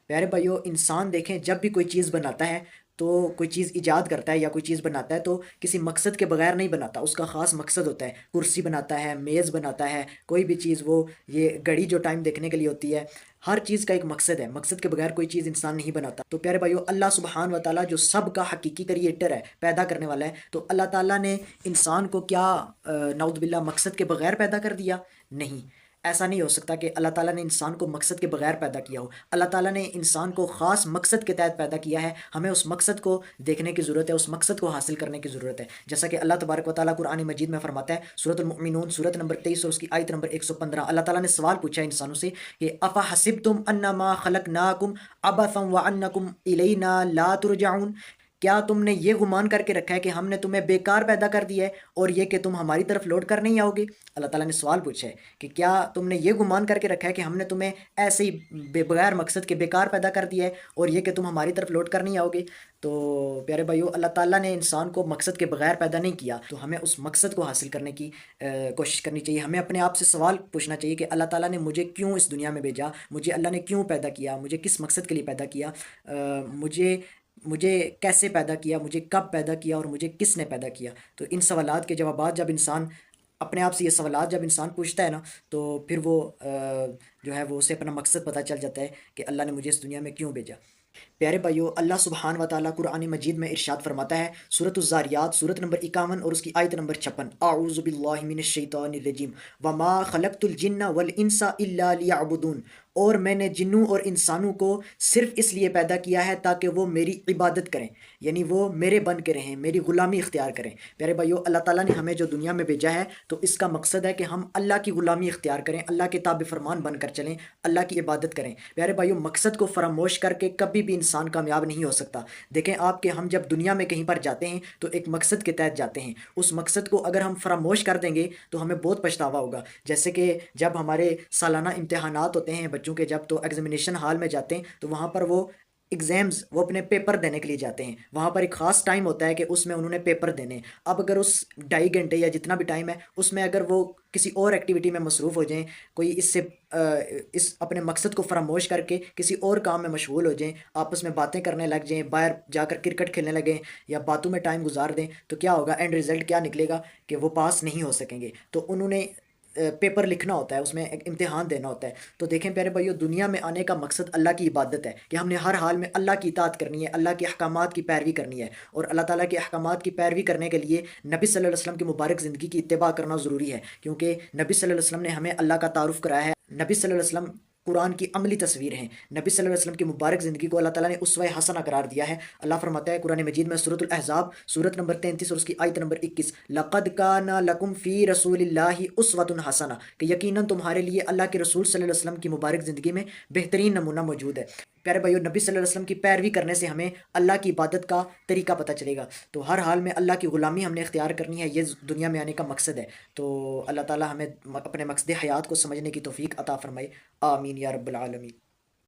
پیارے بھائیو، انسان دیکھیں جب بھی کوئی چیز بناتا ہے تو کوئی چیز ایجاد کرتا ہے یا کوئی چیز بناتا ہے تو کسی مقصد کے بغیر نہیں بناتا، اس کا خاص مقصد ہوتا ہے۔ کرسی بناتا ہے، میز بناتا ہے، کوئی بھی چیز، وہ یہ گھڑی جو ٹائم دیکھنے کے لیے ہوتی ہے، ہر چیز کا ایک مقصد ہے، مقصد کے بغیر کوئی چیز انسان نہیں بناتا۔ تو پیارے بھائیو، اللہ سبحان و تعالیٰ جو سب کا حقیقی کریٹر ہے، پیدا کرنے والا ہے، تو اللہ تعالیٰ نے انسان کو کیا نعوذ باللہ مقصد کے بغیر پیدا کر دیا؟ نہیں، ایسا نہیں ہو سکتا کہ اللہ تعالیٰ نے انسان کو مقصد کے بغیر پیدا کیا ہو۔ اللہ تعالیٰ نے انسان کو خاص مقصد کے تحت پیدا کیا ہے، ہمیں اس مقصد کو دیکھنے کی ضرورت ہے، اس مقصد کو حاصل کرنے کی ضرورت ہے۔ جیسا کہ اللہ تبارک و تعالیٰ قرآن مجید میں فرماتا ہے، سورۃ المؤمنون سورۃ نمبر 23 اور اس کی آیت نمبر 115، اللہ تعالیٰ نے سوال پوچھا ہے انسانوں سے کہ افحسبتم انما خلقناکم عبثا وانکم الینا لا ترجعون، کیا تم نے یہ گمان کر کے رکھا ہے کہ ہم نے تمہیں بیکار پیدا کر دیا ہے اور یہ کہ تم ہماری طرف لوٹ کر نہیں آؤ گے؟ اللہ تعالیٰ نے سوال پوچھا ہے کہ کیا تم نے یہ گمان کر کے رکھا ہے کہ ہم نے تمہیں ایسے ہی بغیر مقصد کے بیکار پیدا کر دیا ہے اور یہ کہ تم ہماری طرف لوٹ کر نہیں آؤ گے؟ تو پیارے بھائیو، اللہ تعالیٰ نے انسان کو مقصد کے بغیر پیدا نہیں کیا، تو ہمیں اس مقصد کو حاصل کرنے کی کوشش کرنی چاہیے۔ ہمیں اپنے آپ سے سوال پوچھنا چاہیے کہ اللہ تعالیٰ نے مجھے کیوں اس دنیا میں بھیجا، مجھے اللہ نے کیوں پیدا کیا، مجھے کس مقصد کے لیے پیدا کیا، مجھے مجھے کیسے پیدا کیا، مجھے کب پیدا کیا اور مجھے کس نے پیدا کیا؟ تو ان سوالات کے جوابات جب انسان اپنے آپ سے، یہ سوالات جب انسان پوچھتا ہے نا، تو پھر وہ جو ہے وہ اسے اپنا مقصد پتہ چل جاتا ہے کہ اللہ نے مجھے اس دنیا میں کیوں بھیجا۔ پیارے بھائیو، اللہ سبحان و تعالیٰ قرآن مجید میں ارشاد فرماتا ہے، سورۃ الزاریات سورت نمبر 51 اور اس کی آیت نمبر 56، اعوذ باللہ من الشیطان الرجیم وما خلقت الجن والانس الا لیعبدون، اور میں نے جنوں اور انسانوں کو صرف اس لیے پیدا کیا ہے تاکہ وہ میری عبادت کریں، یعنی وہ میرے بن کے رہیں، میری غلامی اختیار کریں۔ پیارے بھائیو، اللہ تعالیٰ نے ہمیں جو دنیا میں بھیجا ہے تو اس کا مقصد ہے کہ ہم اللہ کی غلامی اختیار کریں، اللہ کے تابع فرمان بن کر چلیں، اللہ کی عبادت کریں۔ پیارے بھائیو، مقصد کو فراموش کر کے کبھی بھی انسان کامیاب نہیں ہو سکتا۔ دیکھیں آپ، کہ ہم جب دنیا میں کہیں پر جاتے ہیں تو ایک مقصد کے تحت جاتے ہیں، اس مقصد کو اگر ہم فراموش کر دیں گے تو ہمیں بہت پچھتاوا ہوگا۔ جیسے کہ جب ہمارے سالانہ امتحانات ہوتے ہیں بچوں کے، جب تو ایگزامینیشن ہال میں جاتے ہیں تو وہاں پر وہ ایگزامز، وہ اپنے پیپر دینے کے لیے جاتے ہیں، وہاں پر ایک خاص ٹائم ہوتا ہے کہ اس میں انہوں نے پیپر دینے ہیں۔ اب اگر اس 2.5 گھنٹے یا جتنا بھی ٹائم ہے اس میں اگر وہ کسی اور ایکٹیویٹی میں مصروف ہو جائیں، کوئی اس سے اس اپنے مقصد کو فراموش کر کے کسی اور کام میں مشغول ہو جائیں، آپس میں باتیں کرنے لگ جائیں، باہر جا کر کرکٹ کھیلنے لگیں یا باتوں میں ٹائم گزار دیں، تو کیا ہوگا؟ اینڈ رزلٹ کیا نکلے گا؟ کہ وہ پاس نہیں ہو سکیں گے۔ تو انہوں نے پیپر لکھنا ہوتا ہے، اس میں ایک امتحان دینا ہوتا ہے۔ تو دیکھیں پیارے بھائیو، دنیا میں آنے کا مقصد اللہ کی عبادت ہے، کہ ہم نے ہر حال میں اللہ کی اطاعت کرنی ہے، اللہ کے احکامات کی پیروی کرنی ہے، اور اللہ تعالیٰ کے احکامات کی پیروی کرنے کے لیے نبی صلی اللہ علیہ وسلم کی مبارک زندگی کی اتباع کرنا ضروری ہے، کیونکہ نبی صلی اللہ علیہ وسلم نے ہمیں اللہ کا تعارف کرایا ہے۔ نبی صلی اللہ علیہ وسلم قرآن کی عملی تصویر ہیں، نبی صلی اللہ علیہ وسلم کی مبارک زندگی کو اللہ تعالیٰ نے اسوہ حسنہ قرار دیا ہے۔ اللہ فرماتا ہے قرآن مجید میں سورۃ الاحزاب سورت نمبر 33 اور اس کی آیت نمبر 21، لقد کان لکم فی رسول اللہ اسوۃ حسنہ، کہ یقیناً تمہارے لیے اللہ کے رسول صلی اللہ علیہ وسلم کی مبارک زندگی میں بہترین نمونہ موجود ہے۔ پیارے بھائیو، نبی صلی اللہ علیہ وسلم کی پیروی کرنے سے ہمیں اللہ کی عبادت کا طریقہ پتہ چلے گا۔ تو ہر حال میں اللہ کی غلامی ہم نے اختیار کرنی ہے، یہ دنیا میں آنے کا مقصد ہے۔ تو اللہ تعالیٰ ہمیں اپنے مقصد حیات کو سمجھنے کی توفیق عطا فرمائے، آمین یا رب العالمین۔